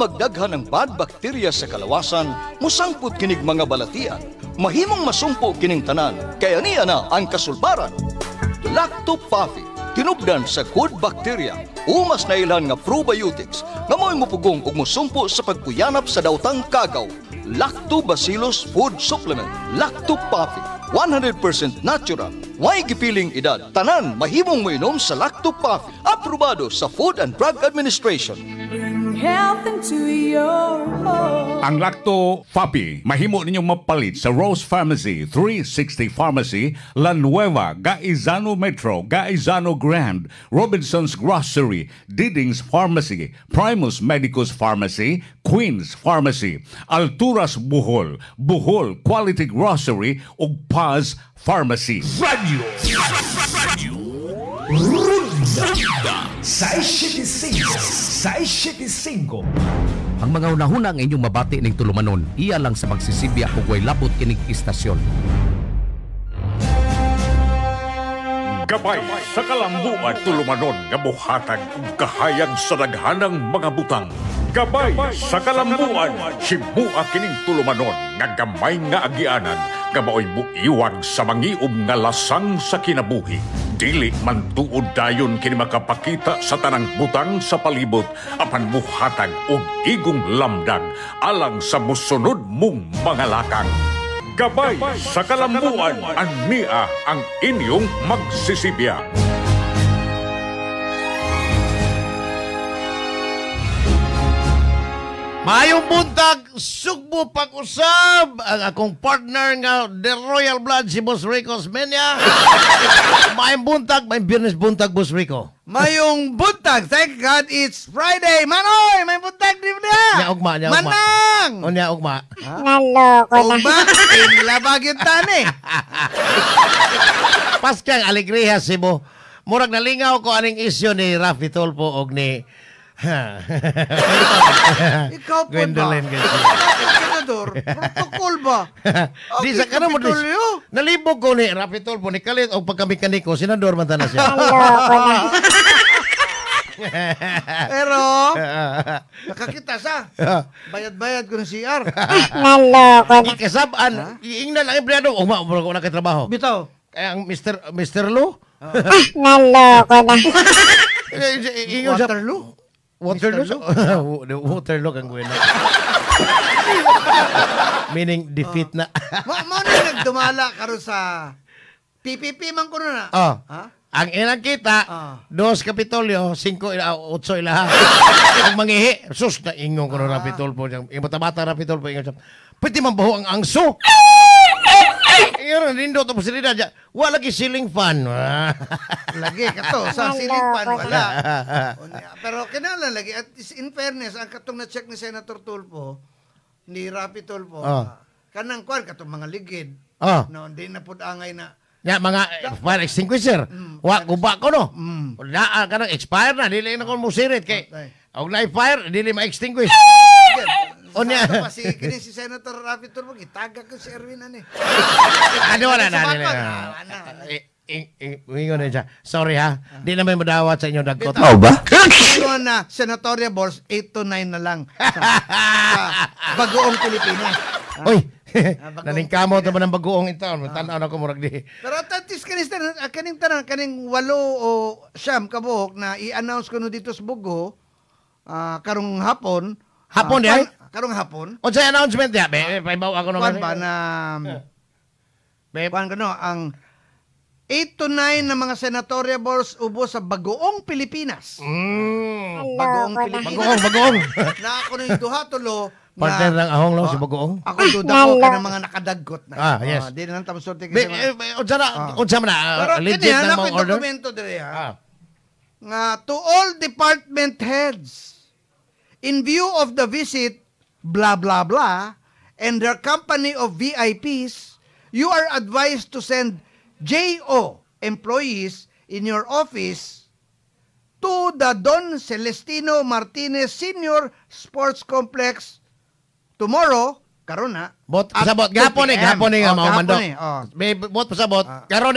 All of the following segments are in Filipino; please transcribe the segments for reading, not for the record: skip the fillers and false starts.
magdaghan ng bad bacteria sa kalawasan, musangput kinig mga balatian, mahimong masumpo kining tanan, kaya niya na ang kasulbaran. Lacto-Puffy, tinubdan sa good bacteria, umas na ilan nga probiotics, nga mo'y mupugong ug musumpo sa pagpuyanap sa dawtang kagaw. Lactobacillus Food Supplement, Lacto-Puffy, 100% natural, may gipiling edad, tanan mahimong moinom sa Lacto-Puffy, aprobado sa Food and Drug Administration. Health into your home. Ang Lacto-Puffy, mahimo ninyong mapalit sa Rose Pharmacy, 360 Pharmacy, La Nueva, Gaizano Metro, Gaizano Grand, Robinson's Grocery, Diding's Pharmacy, Primus Medicus Pharmacy, Queen's Pharmacy, Alturas Bohol, Bohol Quality Grocery, ug Paz Pharmacy. Radio Runda 675 Ang mga unahuna ang inyong mabati ning tulumanon, iya lang sa magsisibya ug way labot kining istasyon. Gabay sa kalambuan tulumanon nga buhatag ug kahayag sa daghanang mga butang. Gabay sa kalambuan himua kining tulumanon nga gamay nga agianan nga maoy muiwag sa mangiom nga lasang sa kinabuhi. Dili man tuod dayon kini makapakita sa tanang butang sa palibot apan buhatag og igong lamdag alang sa musunod mong mga lakang. Gabay sa kalambuan, ania ang inyong magsisibya. Mayong buntag, sugbo pag-usab ang akong partner nga The Royal Blood, si Boss Rico Osmeña. Mayong buntag, may business buntag, Boss Rico. Mayong buntag, thank God it's Friday. Manoy, may buntag di ba? Nya ugma, nya ugma. Manang! O nya ugma. Naloko na. Ugma, inlabag yung tani. Paskang alegriya si mo. Murag nalingaw ko aning isyo ni Rafi Tolpo og ni Ikaw po ba? Gwendolyn Garcia. Senador, protocol ba? Di sa kanan mo, Kapitolyo. nalibog ko ni Rafi Tolpo, ni Kalit o pagkamekaniko, senador man tana siya. Naloko na. Pero, nakakita sa. Bayad-bayad ko ng CR. Naloko na. Ikasabaan, iingnan ang empleyado, umabro ko na katrabaho. Bitaw. Kaya ang Mr. Lu, Naloko na. ingon sa Waterloo? Waterloo? Waterloo kang gwena. Meaning defeat na. Mo na nagdumala karon sa PPP man ko na. Oh. Ha? Ang ilang kita, 2 Kapitolyo, 5 8 ilaha. Ang mangihi, sus na ingon ko na Rapitolpo. Yung bata-bata Rapitolpo, ingon siya, pwede man baho ang angso? Ingon, nindo ito po silida dyan. Wala lagi ceiling fan. Lagi ka to. Sa silipan, wala. Pero kinala lagi. At in fairness, ang katong na-check ni Senator Tulfo, ni Rapi Tulfo, kanang kwan, katong mga ligid. No, hindi na po angay na. Ya, mga fire extinguisher. Wa, guba ko no. Wala ka nang expire na. Dili na ko mo sirit. Kay, og na-fire, dili ma-extinguish. O niya. Kini si Senator Rapi Tulfo, gitaga ko si Erwin ani. Ano na. Ingon na siya. Sorry ha. Di naman madawat sa inyo dagkot. Oh ba? Ingon na, senatorial balls, 8 to 9 na lang. Sa bagoong Pilipinas. Uy, naningkamo naman ng bagoong ito. Tanaw na ko murag di. Pero tatis kaning tanan, kaning 8 o siyam kabuhok na i-announce ko no dito sa Bugo, karong hapon. Hapon di ay? Karong hapon. O sa announcement ya, paibaw ako naman. Kwan ba na, kwan ko no, ang 8 to 9 na mga senatorial balls ubo sa bagoong Pilipinas. Bagoong Pilipinas. Bagoong. Na ako nung duha tulo. Partner ng ahong lo, si bagoong. Ako duda ko ka ng mga nakadaggot na. Yes. Di na lang tamsorte kasi. Unsa man na, legit na mga order? Dokumento dire ha. Nga to all department heads, in view of the visit, blah blah blah, and their company of VIPs, you are advised to send JO employees in your office to the Don Celestino Martinez Senior Sports Complex tomorrow, karon na. Pasabot, gapon nga maumando. Bot pasabot, karon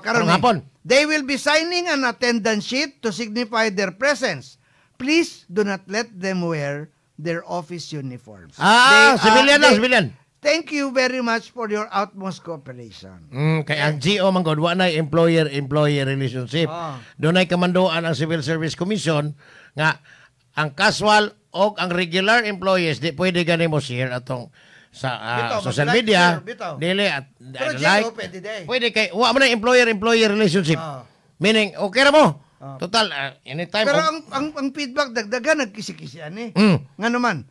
karon hapon. They will be signing an attendance sheet to signify their presence. Please do not let them wear their office uniforms. Civilian na, they- civilian. Thank you very much for your utmost cooperation. Kaya ang GO man god, wa na employer-employee relationship. Doon ay kamandoan ang Civil Service Commission nga ang casual o ang regular employees di pwede gani mo share atong sa Bitaw, social mag-like, media. share, bitaw. Dili at Pero like. GO, pwede day. Pwede kay wa man na employer-employee relationship. Meaning okay ra mo. Total anytime. Pero ang feedback dagdagan nagkisi-kisi ani. Nga naman.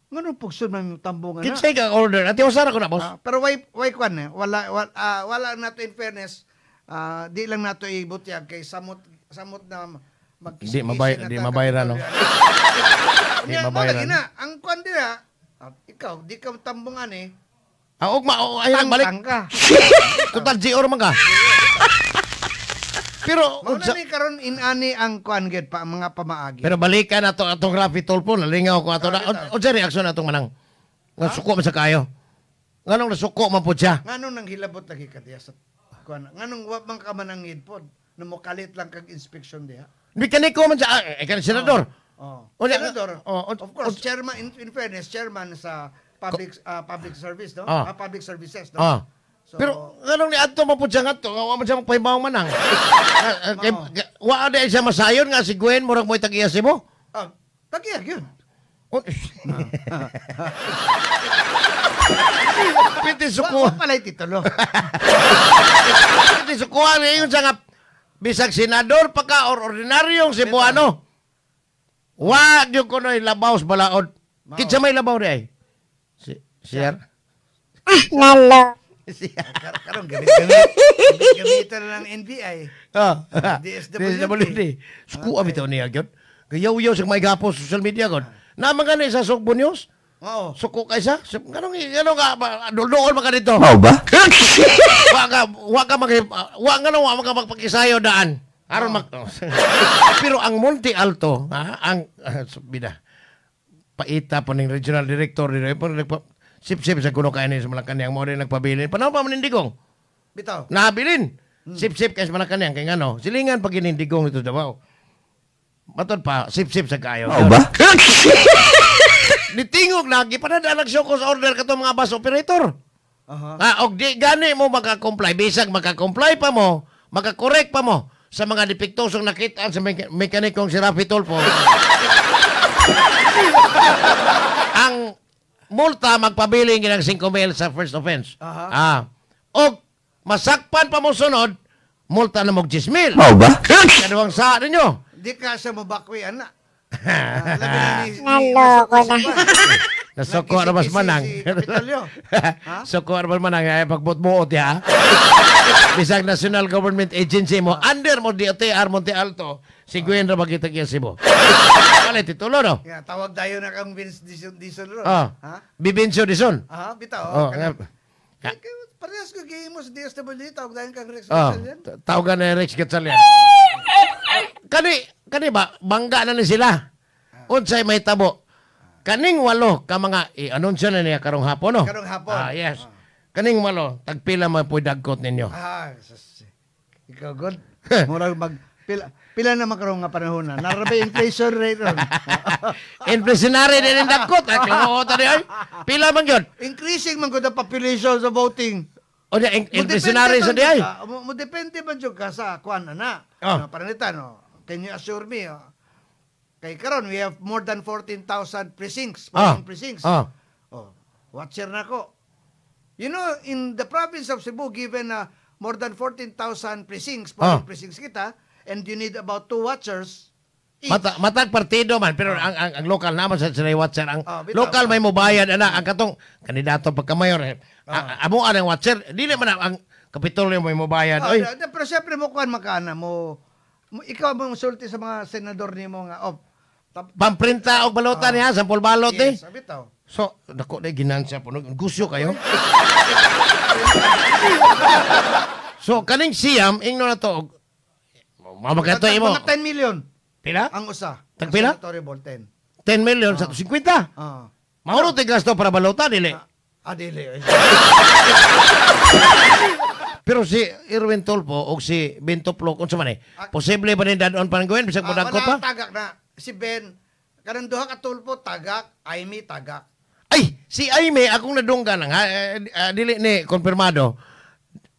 Nga nung pugsod man yung tambungan na. Kinsay ka order. Ati usara ko na boss. Pero why kwan eh. Wala nato in fairness. Di lang nato ibutyag kay samot na magkisi-kisi. Di mabayran no. Di mabayran. Ang kwan dira, ikaw, di ka tambungan eh. Ugma ay balik. Tangtang ka. Total GO man ka. Pero Mauna ni karon inani ang kwan gid pa mga pamaagi. pero balikan nato atong Rafi Tulpo nalingaw ko ato na. O sa reaksyon atong manang. Nga suko man sa kayo. Nganong nasuko man pud siya. Nganong nang hilabot lagi ka diya sa kwan. Nganong wa man ka manangid pod. Numukalit lang kag inspection diha. Mekaniko man siya kan senador. Senador. Of Of course, chairman in fairness, chairman sa public service, no? Public services, no? So, Pero nganong ni adto man pud siya ngadto, wa man siya magpahibaw manang. Wa ada siya masayon nga si Gwen murag moy tag-iya mo. tagiyag yun. Piti suko. Wa palay titulo. Piti suko ngayon sa nga bisag senador pa ka or ordinaryong Cebuano. Wa gyud ko noy labaw sa balaod. Kinsa may labaw di ay? Sir. Nalo. Karong gamitan na ng NBI. DSWD. Suko abi to niya gyud. Gayaw-yaw sa may gapos social media god. Naman gani sa Sugbo News? Oo. Suko kaysa? Ganong ka doon maka dito. Mao ba? Wa ka magpakisayo daan. Aron mag Pero ang Monte Alto, ang bida. Paita po ning regional director dito, sip-sip sa kuno kainin sa Malacanang mo rin nagpabilin. Panaw pa manindigong. Bitaw. Nabilin. Sip-sip kay sa Malacanang kay ngano. Silingan pag ginindigong ito Davao. Matod pa, sip-sip sa kayo. Mao ba? Nitingog lagi panadalag show ko sa order kato mga bus operator. Og di gani mo maka-comply, bisag maka-comply pa mo, maka-correct pa mo sa mga depektosong nakitaan sa mekanikong si Rafi Tulfo. Ang multa magpabiling ginang 5,000 sa first offense. Og masakpan pa mo sunod, multa na mog 10,000. Mao ba? Kaduang sa ninyo. Di ka sa mabakwi, anak. Naloko na. Nasuko na mas manang. Si Kapitolyo. Suko na mas manang. Ay pagbutbuot ya. Bisag National Government Agency mo. Under mo DOTR Monte Alto. Si Gwen na magkita kaya si mo. Wala titulo no? Yeah, tawag tayo na kang Vince Dizon ron. Bibincio Dizon. Bitaw. Parehas ko kayo mo sa DSWD, tawag tayo kang Rex Oh, Gatchalian. tawagan na Rex Gatchalian. Kani ba, bangga na ni sila. Unsay may tabo. Kaning walo ka mga i-anunsyo na niya karong hapon, no? Karong hapon. Yes. Kaning walo, tagpila mo po dagkot ninyo. Ikaw good. Murag pila na makarong nga panahon na. Narabi inflation rate ron. Inflationary din ang dagkot. Oo, tadi ay. Pila man yun. Increasing man ko the population sa voting. O di, inflationary sa di ay. Mo depende man jud ka sa kuan na. Panalitan, no? Can you assure me? Kay karon we have more than 14,000 precincts, polling precincts. Watcher na ko. You know, in the province of Cebu, given more than 14,000 precincts, polling precincts kita, and you need about 2 watchers each. Matag partido man, pero ang local naman sa sila watcher. Ang local may mobayad, ang katong kandidato pagkamayor. Amo ang watcher, dili man ang kapitolyo may mobayad. Pero siyempre mo kuan makana mo ikaw mo sulti sa mga senador nimo nga pamprinta og balota niya, sampol balot yes, bitaw. So, dako na ginansya po. Gusyo kayo. So, kaning siyam, ingno na to. Mamagato imo. Mga 10 million. Pila? Ang usa. Tagpila? Senatorial ball 10. 10 million sa 50. Mauro ti gasto para balota, dili. Dili. Pero si Irwin Tulfo o si Ben Tuplo, kung sa man posible ba ni dadon pa ng gawin? Bisag mo dagko pa? Tagak na. Si Ben, kanang duha ka tulpo tagak, Aimee tagak. Ay, si Aimee, akong nadunggan nga, dili ni konfirmado,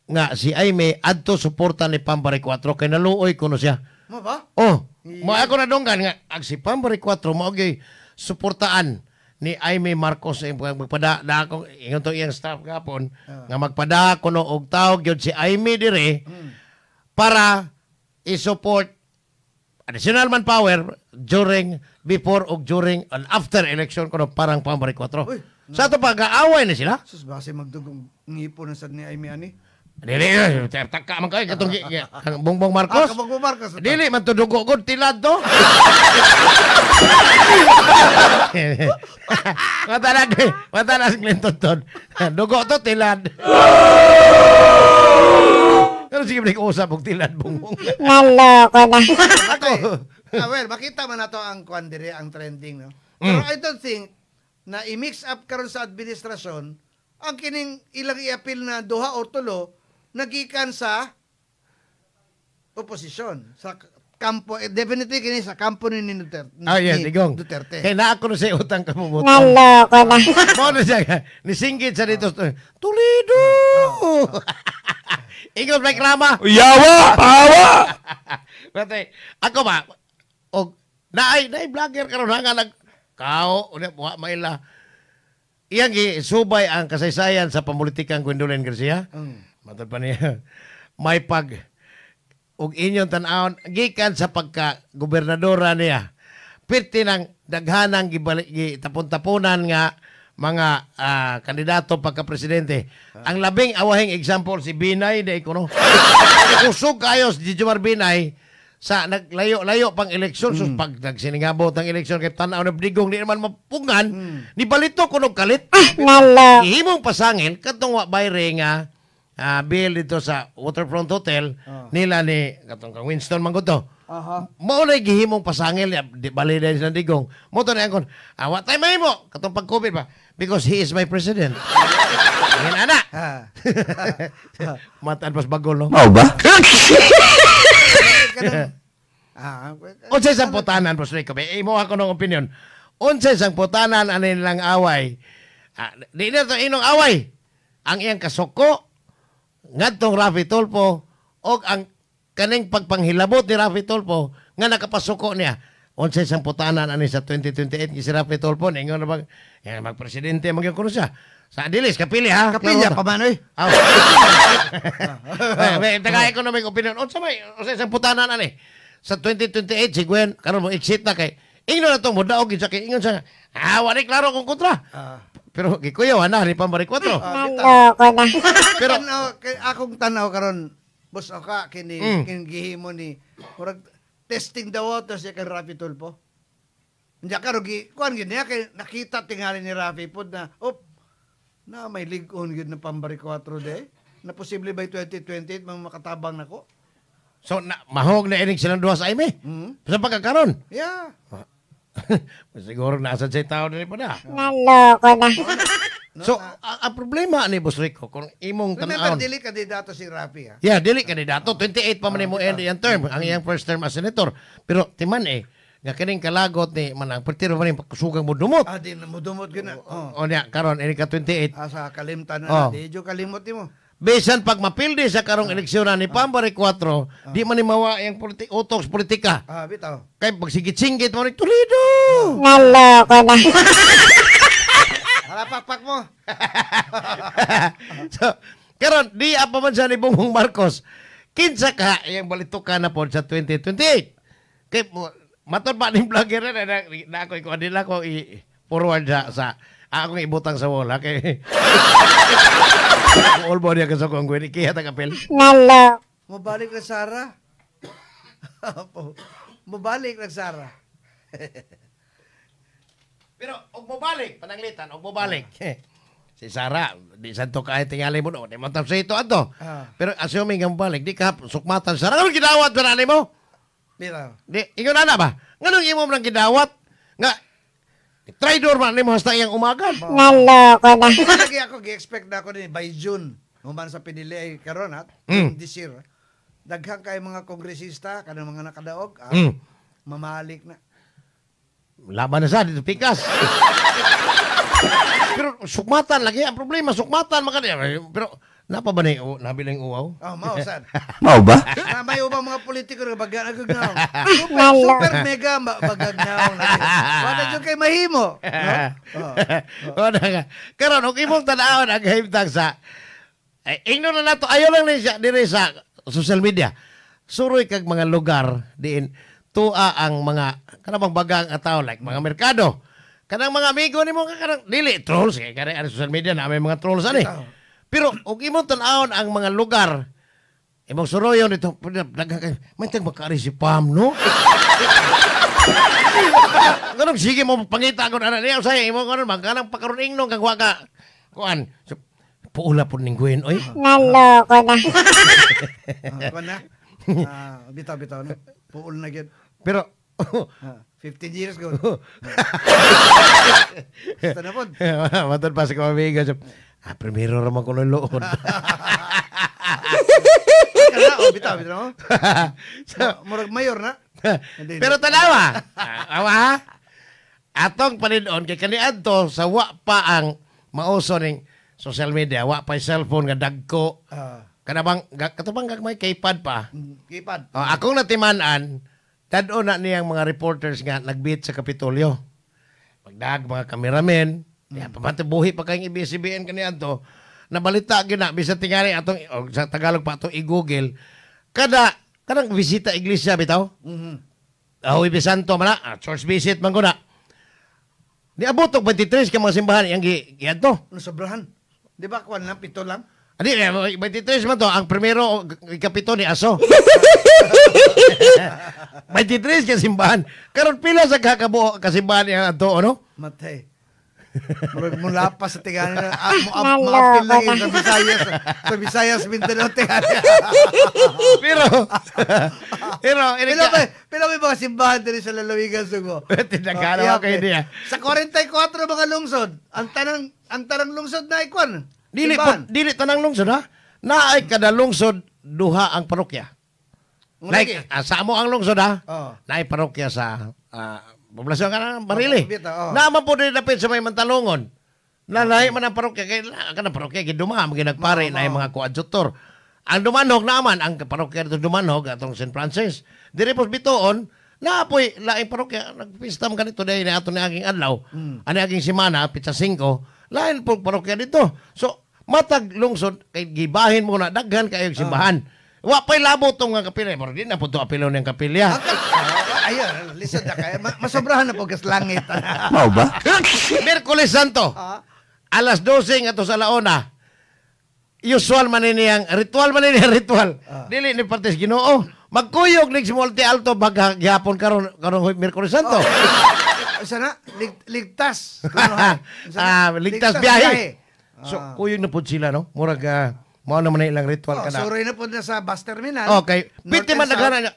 nga si Aimee, adto suporta ni Pambari 4, kay naluoy ko no siya. Mo ba? Oh, mo ako nadunggan nga, ang si Pambari 4, maugay suportaan ni Aimee Marcos, magpada, na akong, ingon to iyang staff kapon, nga magpada ko no, og tawag yun si Aimee dire, para i-support additional manpower during, before o during and after election ko no, parang Pambari 4. Uy, Sa ito pag-aaway na sila. Sus, base magdugong ngipon sa ni Aimee ani. Dili, taka man kayo, katong Bongbong Marcos. Kabang Marcos. Dili, man to dugo ko, tilad to. Matalag Clinton to. Dugo to, tilad. Pero sige, usap og tilad, Bongbong. Naloko na. Okay. Well, makita man nato ang kwan dire, ang trending, no? Pero I don't think na i-mix up karon sa administrasyon ang kining ilang i-appeal na duha o tulo nagikan sa oposisyon sa kampo, definitely kini sa kampo ni Duterte. Yes, igong. Duterte. Kaya na ako na sa utang kamubuto. Naloko na. Mo na siya, nisinggit sa dito. Toledo! Igong reklama. Yawa! Pawa! Pati, ako ba, og naay vlogger karon nga nag kao unya buha maila. Iyang subay ang kasaysayan sa pamulitikang Gwendolyn Garcia. Matod pa niya. May pag og inyong tan-awon gikan sa pagka gobernadora niya. Pirti ng daghanang tapon-tapunan nga mga kandidato pagka-presidente. Ang labing awahing example si Binay de Icono. Kusog kayo si Jomar Binay sa naglayo-layo pang eleksyon. Sus pag nagsiningabot ang eleksyon kay tanaw na digong di naman mapungan, ni balito kunog kalit. Nalo. Ihimong pasangil katong wa bayre nga bill dito sa Waterfront Hotel nila ni katong kang Winston Manggoto. Mao na gihimong pasangil di bali din sa digong. Mo to na kon. Wa tay mahimo katong pag-COVID pa because he is my president. Ngin ana. Matan pas bagol no. Mao ba? Unsay sang putanan po Rico? Imo ako ng opinion. Unsay sang putanan ani nilang away? Di na to inong away. Ang iyang kasuko ngadtong Rafi Tulfo og ang kaning pagpanghilabot ni Rafi Tulfo nga nakapasuko niya. Unsay sang putanan ani sa 2028 si Rafi Tulfo ingon na magpresidente magyan kuno siya. Sa Dilis, kapili ha. Kapilya pa man oy. Taga economic opinion. Unsa may sang putanan ani? Sa 2028 si Gwen karon mo exit na kay ingno na tong mudaog gid sa kay ingon sa wa ni klaro kung kontra. Pero gikuyaw na ni Pambari 4. Naloko na. Pero akong tanaw karon boss Oka kini gihimo ni murag testing the waters ya kay Rafi Tulfo. Nya karon kuan gid niya kay nakita tingali ni Rafi pod na na may ligon gid na Pambari 4 de na posible by 2028 makatabang nako. So mahog na ining silang duha sa Aimee. Sa pagkakaroon. Yeah. Siguro nasa sa tao na rin pa na. Naloko na. So, ang problema ni Boss Rico, kung imong Remember, tanawon. dili kandidato si Rafi ha? Yeah, dili kandidato. 28 pa man mo end yung term, ang iyang first term as senator. Pero, timan nga kining kalagot ni manang partiro man yung kusugang mo dumot. Di na mo dumot gina. O niya, karon ini ka 28. Sa kalimtan na di jo kalimot mo. Bisan pag mapildi sa karong eleksyon ni Pambari 4, di man ni mawa yung utoks politika. Bitaw. Kay pag sigit-singgit mo ni Toledo. Naloko na. Pakpak mo. So, karon di apa man sa ni Bongbong Marcos. Kinsa ka yung balitukan na po sa 2028. Kay matod ba ni vlogger na ako iko adila ko i-forward sa akong ibutang sa wala kay all body ka sa kong gwen kaya ta kapel. Nalo. Mabalik na Sara. Mabalik na Sara. Pero og mobalik pananglitan og mobalik. Si Sara, di santo kay tingali mo no, di man sa ito ato. Pero assuming ang balik, di ka sukmatan Sara. Ano gidawat ba nani mo? Bitaw. Di ingon ana ba? Nganong imo man gidawat nga traidor man nimo hasta iyang umagan. Naloko na. Lagi ako gi-expect na ako ni by June. Human sa pinili ay karon this year. Daghang kay mga kongresista kanang mga nakadaog, mamalik na. laban na sa dito pikas. Pero sukmatan lagi ang problema, sukmatan makanya. Pero napa ba ni nabiling uwaw? Oh, mao sad. Mao ba? Na may ubang mga politiko nga baga nagagnaw. Super mega bagagnaw. Wala jud kay mahimo. No? Wala nga. Karon og imong tan-awon ang himtang sa ingno na nato ayo lang ni siya diri sa social media. Suroy kag mga lugar diin tua ang mga kanang bagang ataw like mga merkado. Kanang mga amigo nimo kanang dili trolls kay kanang social media na may mga trolls ani. Pero og imong tan-awon ang mga lugar imong suroyon dito may tag makari si Pam no. Kanang sige mo pangita ko ana niya usay imong karon magkanang pakaron ingno kag wa ka kuan puula pud ning guwen oy. Naloko na. Kuan na. Bitaw na. Puul na gyud. Pero 15 years ago. Basta na po. Matod pa sa kamiga. Primero raman ko ng lood. Bitaw no? Murag mayor na. Pero tanawa. Awa. Atong panidon kay kaniadto sa wa pa ang mauso ning social media, wa pa cellphone nga dagko. Kanabang katubang gagmay keypad pa. Keypad. Akong natiman-an tad-o na niyang mga reporters nga nagbit sa Kapitolyo. Magdag mga kameramen, pamantibuhi pa kayong ABS-CBN kaniadto, nabalita gina bisa tingali atong sa Tagalog pa atong i-Google kadang bisita iglesia bitaw. Ahoy Bisanto man na, church visit man ko na. Niabot og 23 ka mga simbahan yang giadto. Sobrahan. Di ba kuan lang pito lang? Adi 23 man to ang primero ikapito ni Aso. 23 ka simbahan. Karon pila sa kakabuo ka simbahan yang adto ano? Matay. Murag mula pa sa tingani na maapil lang yun sa Visayas. Sa Visayas, Mindanao, tingani. Pero may mga simbahan din sa Lalawigan, Sugo. Tinagano kayo niya. Sa 44 mga lungsod, ang tanang lungsod na ikon. Dili tanang lungsod ha? Naay kada lungsod, duha ang parokya. Like, sa amo ang lungsod ha? Naay parokya sa poblasyon ka na Marili. Naman po din napit sa may Mantalongon. Nalahi man ang parokya. Kaya ka na parokya, giduma, maginagpare na yung mga koadjutor. Ang Dumanog naman, ang parokya dito Dumanog, atong St. Francis. Diri po bitoon, naapoy, laing parokya, nagpistam ka nito dahil na ato ni aking adlaw, ani aking simana, pizza 5, lain po parokya dito. So, matag lungsod, kay gibahin mo na, daghan kayong simbahan. Wa pa'y labo itong nga kapilya. Pero di na po ito apilo ng kapilya. Ayun, listen na kayo. Masobrahan na po gas langit. Mao ba? Merkulis Santo. Alas 12 nga to sa laona. Usual man niyang ritual. Dili ni partes Ginoo. Magkuyog ni Multi Alto baga gihapon karon Merkulis Santo. Sana ligtas. Ligtas biyahe. So kuyog na pud sila no. Murag mao naman na ilang ritual kana. Suroy na po na sa bus terminal. Okay. Piti man nagana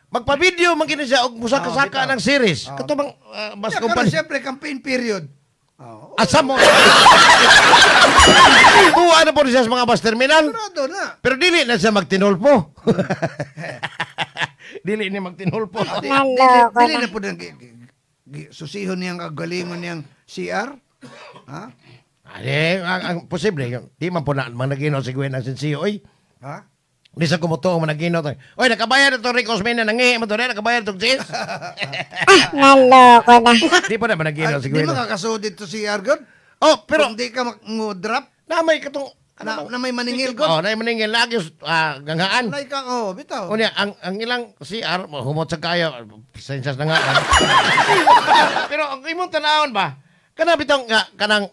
magpa-video man kini siya og musaka-saka ng series. Katubang bus company. Pero siyempre campaign period. Asa mo? Buwa na po siya sa mga bus terminal. Pero dili na siya magtinulpo. Dili niya magtinulpo. Dili na po na susihon niyang kagalingon niyang CR. Ha? Ang posible, di man po na managino si Gwen ang sensiyo. Oy, ha? Di sa kumuto ang managino. Oy, nakabayad ito Ricos Mena, nangihi mo ito rin, nakabayad itong sis. Naloko na. Di po na managino si Gwen. Di makakasud dito si CR, Oh, pero kung di ka mo-drop, na may katong, na may maningil, God. Oh, na may maningil, lagi ganghaan. Wala ka, bitaw. Kunya, ang ilang CR, humot sa kayo, sensas na nga. Pero ang imong tanahon ba, kanang kanang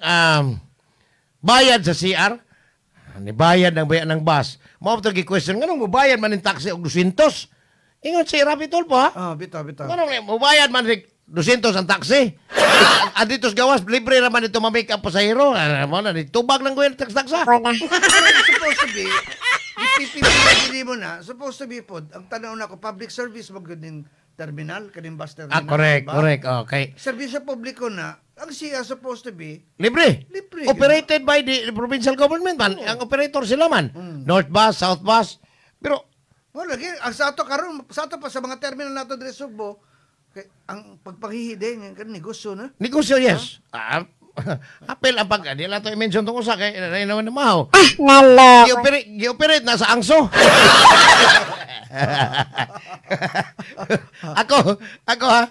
bayad sa CR, ni bayad ng bus. Mao to gi-question nganong mobayad man ning taxi og 200? Ingon si Rapi Tulfo ha? Bitaw. Nganong mobayad man ning 200 ang taxi? Aditos gawas libre ra man ito ma-make up pasahero. Mo na tubag lang gawin tax-taxa. Supposed to be ipipili mo na, supposed to be pod ang tanaw na ko public service mo gud ning terminal, kaning bus terminal. Correct. Okay. Serbisyo publiko na, ang siya supposed to be Libre. Operated by the provincial government man. Ang operator sila man. North Bus, South Bus. Pero wala ang sa ato karon, sa ato pa sa mga terminal nato diri Sugbo, Ang pagpangihide nga kan negosyo na. Negosyo, yes. Apel ang pag di lang to i-mention tong usa kay naman na maho. Naloko. Gi-operate na sa angso. ako ha,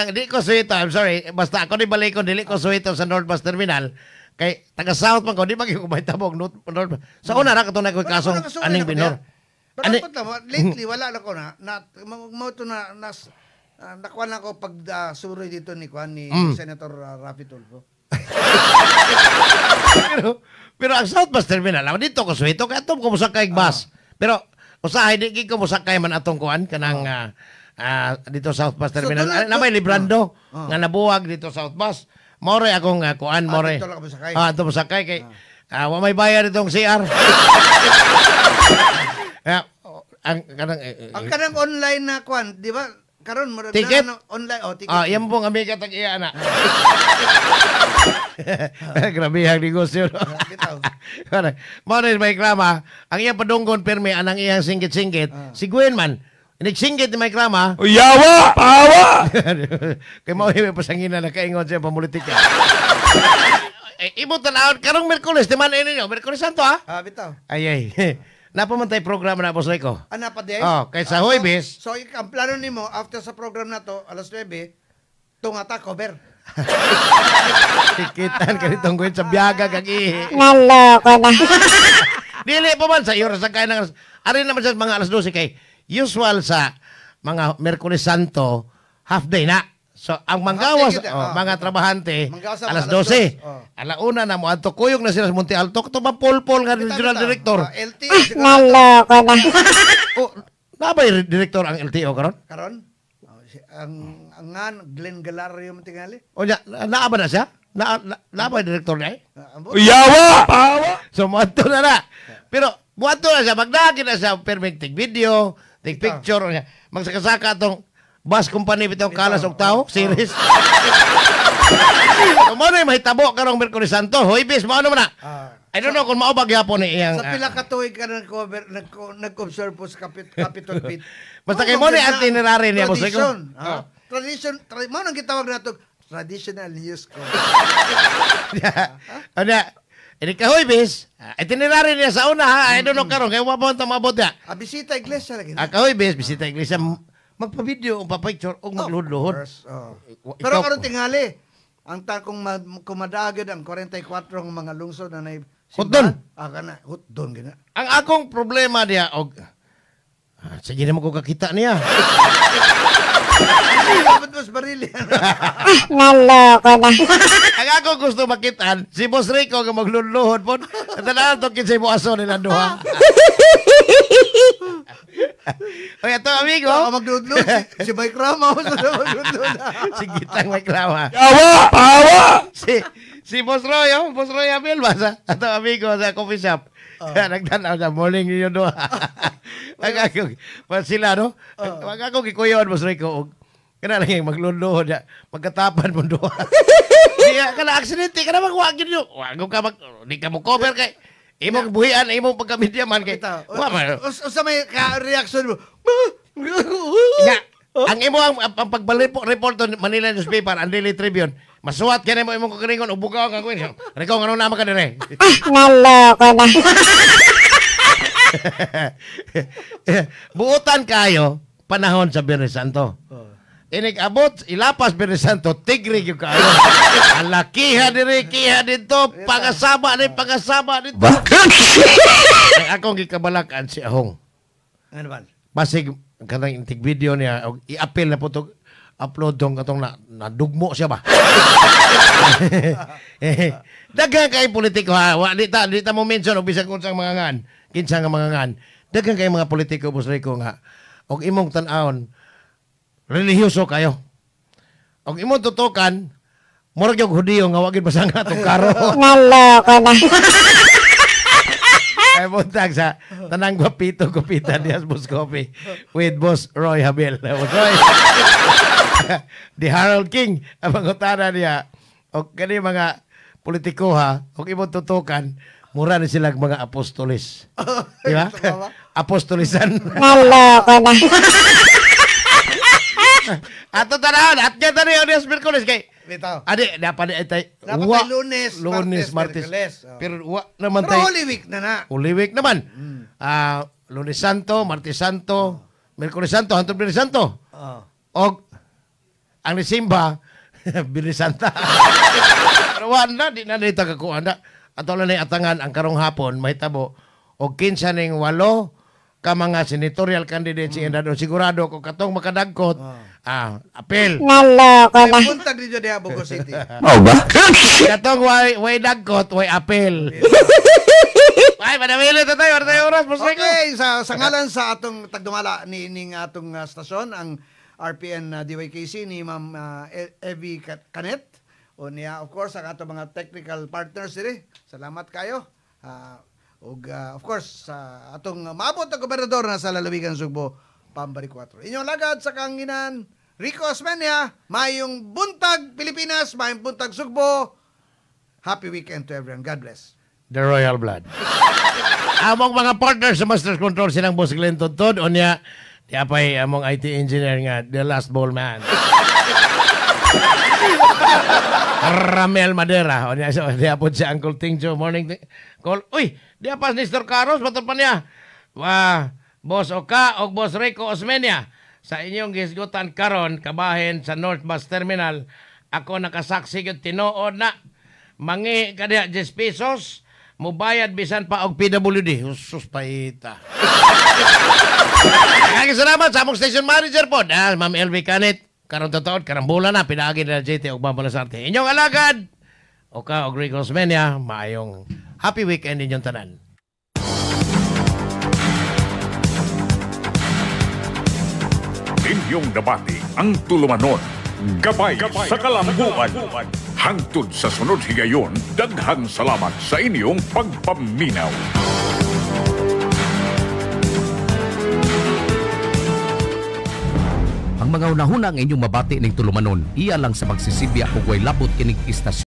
di ko suwito, I'm sorry. Basta ako ni balik ko, dili ko suwito sa North Bus Terminal. Kay taga-south man ko, di magigumay tabog. Sa una na katong nagkoy kasong aning binor. Pero lately, wala na ko na mo to na nakuha na ko pag suroy dito ni Senator Rafi Tulfo. pero ang South Bus Terminal, dito ko suwito, kaya itong kumusakay bus. Pero, usahay, di ko musakay man atong kuan, kanang dito South Bus Terminal. Na may librando, nga nabuwag dito South Bus. More akong kuan, more. Dito lang ka musakay. Ito musakay, kay, wa may bayar itong CR. Ang kanang online na kuan, di ba? Karon mo ticket? Online ticket. Yan pong amiga tag-iya na. Grabe ang negosyo. Mo rin may krama, ang iyang padunggon permi anang iyang singgit-singgit. Si Gwen man, singgit ni may krama. Yawa! Pawa! Kay mo may pasangina na kaingon siya pamulitika. Imo tanawon karong Miyerkules, di man ninyo, Miyerkules Santo ha? Bitaw. Ay. Napamantay programa na po sa ko. Ana pa din? Kay sa Huwebes. So, ang plano nimo after sa program na to, alas 9, tungata cover. Tikitan ka nitong Gwen sa biyaga kag ihi. Naloko na. Dili pa man sa iyo sa kay nang ari naman sa mga alas 12 kay usual sa mga Miyerkules Santo half day na. So ang manggawas mga trabahante alas 12. Alauna na mo adto kuyog na sila sa Monte Alto to ba polpol nga regional director. Naloko na. Nabay director ang LTO karon? Karon? Ang Glenn Galario mo tingali. O nya naaba na siya? Nabay director na Yawa! Pawa! So muadto na. Pero muadto na siya magdagi na siya permitting video, take picture niya. Magsakasaka tong bus company bitong kalas og tao series. Mo na mahitabo karong Miyerkules Santo, Huwebes mo ano man na. I don't know kung mao ba gyapon ni iyang sa pila ka tuig ka nag-observe po sa Capitol Pit. Basta kay mo ni itinerary niya boss ko. Tradition, mo nang gitawag nato traditional news ko. Ini ka Huwebes, itinerary niya sa una ha. I don't know karon kay wa pa ta mabot ya. Bisita iglesia lagi. Ka Huwebes, bisita iglesia magpa-video o pa-picture o magluhod-luhod. Pero karon tingali, ang kung madagod ang 44 ng mga lungsod na hutdon. Kana, hutdon gina. Ang akong problema niya, sige naman ko kakita niya. Mas barili. Naloko na. Ang akong gusto makitaan, si Boss Rico nga magluluhod po. At talaan ito kinsay mo aso nila duha. Oy, ito amigo. Maglulod. Si Mike Rama. Si Gitang Mike Rama. Yawa! Pawa! Si Boss Roy Abel ba sa ito amigo sa coffee shop. Nagtanaw sa morning niyo doon. Magkakong, sila no? Magkakong kikuyon Boss Roy ko. Kana lang yung magluluhod ya. Magkatapan mo doon. Diya, kana aksidente, kana magwagin nyo. Wag ka di ka mo cover kay imong buhian, imong pagkamidyaman kay. Usa may reaction mo. Nga, ang imo ang pagbalipot to Manila Newspaper, ang Daily Tribune. Masuwat ka na mo imong kakaringon, ubugaw nga ko. Rikaw, ano naman ka dire? Naloko na. Buutan kayo, panahon sa Biyernes Santo. Inig-abot, ilapas Biyernes Santo, tigre yung kayo. Ang lakiha dire, kiha dito, pangasama dito. Ang akong gikabalakan si Ahong. Ano ba? Basig, kanang intig video niya, i-appeal na po ito, upload tong katong nadugmo siya ba? Daghang kay politiko ha. Di ta mo mention o bisag unsang mga ngan. Kinsa nga mga ngan. Daghang kay mga politiko Boss Rico nga. Og imong tan-awon relihiyoso kayo. Og imong tutukan murag yung Hudiyo nga wagid basanga tong karo. Naloko na. Ay buntag sa tanang gupitan dias Boss Coffee with Boss Roy Habel. Boss Roy. The Harold King ang mangutana niya. O kani mga politiko ha, kung imong tutukan, mura na silang mga apostolis. Di ba? Apostolisan. Naloko na. Ato tanahan, at niya tani Audience Merkulis kay Bitaw. adi dapat tay Dapat wa- tay Lunes, Martes, Miyerkules. Oh. Pero wa naman Pero tay Holy Week na na. Holy Week naman. Lunes Santo, Martes Santo, Miyerkules Santo, hantod Biyernes Santo. Oh. Og ang nisimba Biyernes Santa. Pero wa na di na dito kakuha na. Ato na atangan ang karong hapon mahitabo og kinsa ning 8 ka mga senatorial candidates mm. Sigurado ko katong makadagkot apel. Naloko na. May puntag dito diha Bogo City. Katong way dagkot way apel. Ay madamili ta tayo oras mo Okay, sa ngalan sa atong tagdumala ning atong stasyon ang RPN DYKC ni Ma'am Evie Canet o niya of course ang atong mga technical partners diri. Salamat kayo. Ug of course sa atong maabot na gobernador na sa lalawigan Sugbo, Pambari 4. Inyong lagad sa kanginan Rico Osmeña, mayong buntag Pilipinas, mayong buntag Sugbo. Happy weekend to everyone. God bless. The Royal Blood. Among mga partners sa Master Control silang Boss Glenn Tontod o niya di apay among IT engineer nga the last ball man. Ramel Madera o niya so di apod si Uncle Tingcho morning call. Uy, di apas ni Mr. Carlos baton pa niya. Boss Oka o Boss Rico Osmeña sa inyong gisgutan karon kabahin sa North Bus Terminal. Ako nakasaksi gyud tinuod na mangi kada 10 pesos mubayad bisan pa og PWD. Sus paita. Kaya salamat sa among station manager po, Ma'am LV Canet. Karon totoo, karang bulan na, pinagi na JT og Babalasarte. Inyong alagad, Oka og Rico Osmeña, maayong happy weekend inyong tanan. Inyong nabati ang tulumanon. Gabay sa kalambuan. Hangtod sa sunod higayon, daghang salamat sa inyong pagpaminaw. Ang mga unahuna ang inyong mabati ning tulumanon, iya lang sa magsisibya ug way labot kining istasyon.